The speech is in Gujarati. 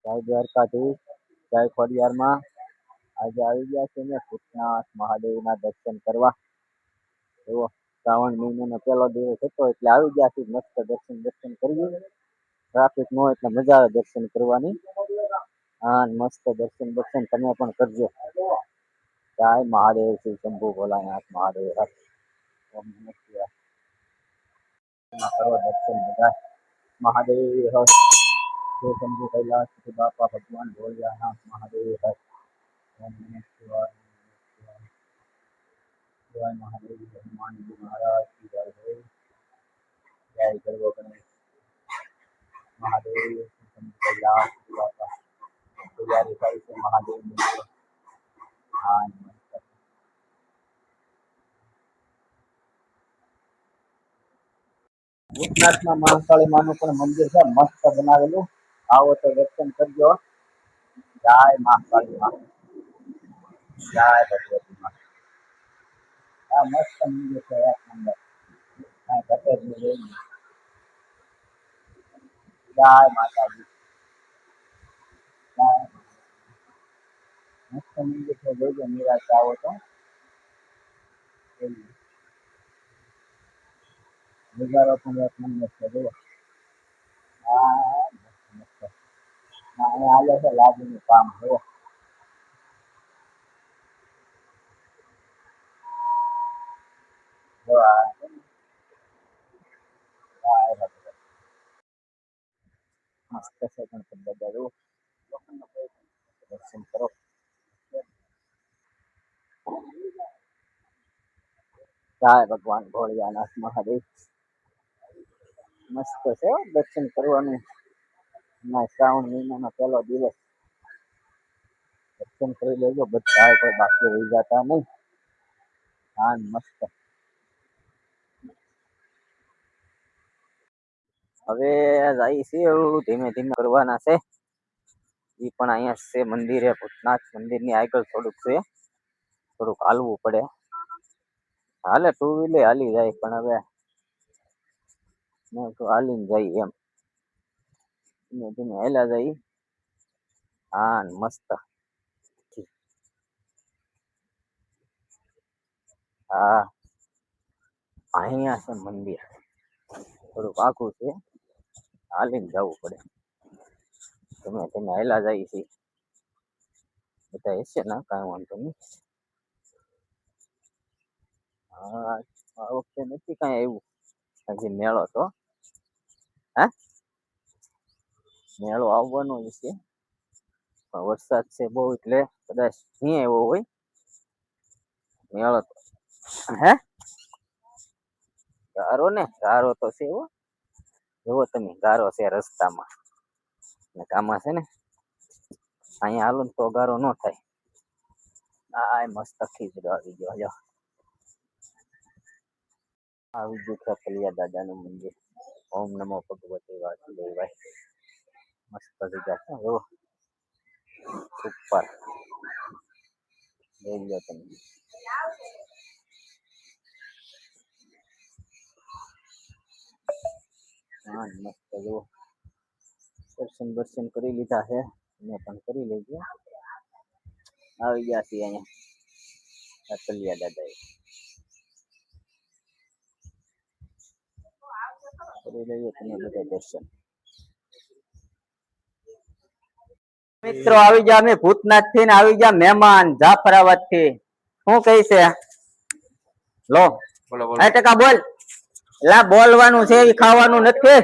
જય દ્વારકાધીશ, જય ખોડિયારમાં. આજે આવી ગયા છે ને ભૂતનાથ મહાદેવના દર્શન કરવા. એવો શ્રાવણ મહિનાનો પહેલો દિવસ હતો એટલે આવી ગયા છે. મસ્ત દર્શન કરીએ. ટ્રાફિક ન હોય એટલે મજા આવે દર્શન કરવાની. હા, મસ્ત દર્શન તમે પણ કરજો. જય મહાદેવ, શ્રી શંભુ ભોલાનાથ મહાદેવ. ઓમ નમઃ શિવાય. કરો દર્શન બધા મહાદેવ હર. શ્રી શંભુ કૈલાસપતિ બાપા ભગવાન ભોળિયાનાથ મહાદેવ હર. ઓમ નમઃ શિવાય. જય મહાદેવ હનુમાનજી મહારાજ की जय हो. जय गरगो गणेश महादेव शंभु कैलास बाबा तैयारी કરી છે મહાદેવ ની. હા, ભૂતનાથમાં મહાકાળી માનું પણ મંદિર છે, મસ્ત બનાવેલું. આવો તો દર્શન કરજો. જય મહાકાળી માં, જય ભગવતી માં. હા, મસ્ત મંદિર છે, એક નંબર. હા, ઘટે જ નહીં. જય માતાજી. જય મસ્ત મંદિર છે, જોજો નિરાશ આવો તો. નજારો પણ એક નંબર છે, જુઓ. હા, મસ્ત. અહીંયા હાલે છે લાદીનું કામ, જુઓ. જો આ મસ્ત છે ગણપતિ દાદા, જુઓ. દર્શન કરો. જય ભગવાન ભોળિયાનાથ મહાદેવ. મસ્ત છે દર્શન કરવાનું. શ્રાવણ મહિનાનો પહેલો દિવસ. દર્શન કરી લેજો બધા, કોઈ બાકી રહી જતા નહીં. હા, મસ્ત. હવે જાય છે એવું ધીમે ધીમે કરવાના છે. એ પણ અહીંયા છે મંદિરે, ભૂતનાથ મંદિરની આગળ થોડુંક છે. થોડુંક હાલવું પડે. હાલે ટુ વ્હીલે હાલી જાય, પણ હવે હાલીને જાય એમ. ધીમે ધીમે હાલ્યા જાય. હા, મસ્ત. હા, અહીંયા છે મંદિર. થોડુંક આખું છે, હાલીને જવું પડે. ધીમે ધીમે હાલ્યા જાય છે. બધા હશે ને, કાંઈ વાંધો નહીં. હા, આ વખતે નથી કાંઈ આવ્યું હજી મેળો તો. હે, મેળો આવવાનો જ છે, પણ વરસાદ છે બહુ એટલે કદાચ નહીં આવ્યો હોય મેળો તો. હે, ગારો ને ગારો તો છે એવો. જુઓ તમે, ગારો છે રસ્તામાં ને કામાં છે ને. અહીંયા હાલો તો ગારો ન થાય. આ મસ્ત ખીજડો આવી ગયો. આવી ગયું છે કલિયા દાદાનું મંદિર. ઓમ નમો ભગવતે વાસુદેવાય. મસ્ત જગ્યા છે, જુઓ. સુપર. જોઈ લો તમે. હા, મસ્ત જુઓ. દર્શન કરી લીધા છે, મેં પણ કરી લેજો. આવી ગયા છીએ અહીંયા કલિયા દાદા. કરી લઈએ તમે બધા દર્શન. મિત્રો આવી ગયા અમે ભૂતનાથ થી, આવી ગયા મહેમાન જાફરાબાદ થી. શું કહે છે? લો ટકા બોલ. લા બોલવાનું છે, ખાવાનું નથી.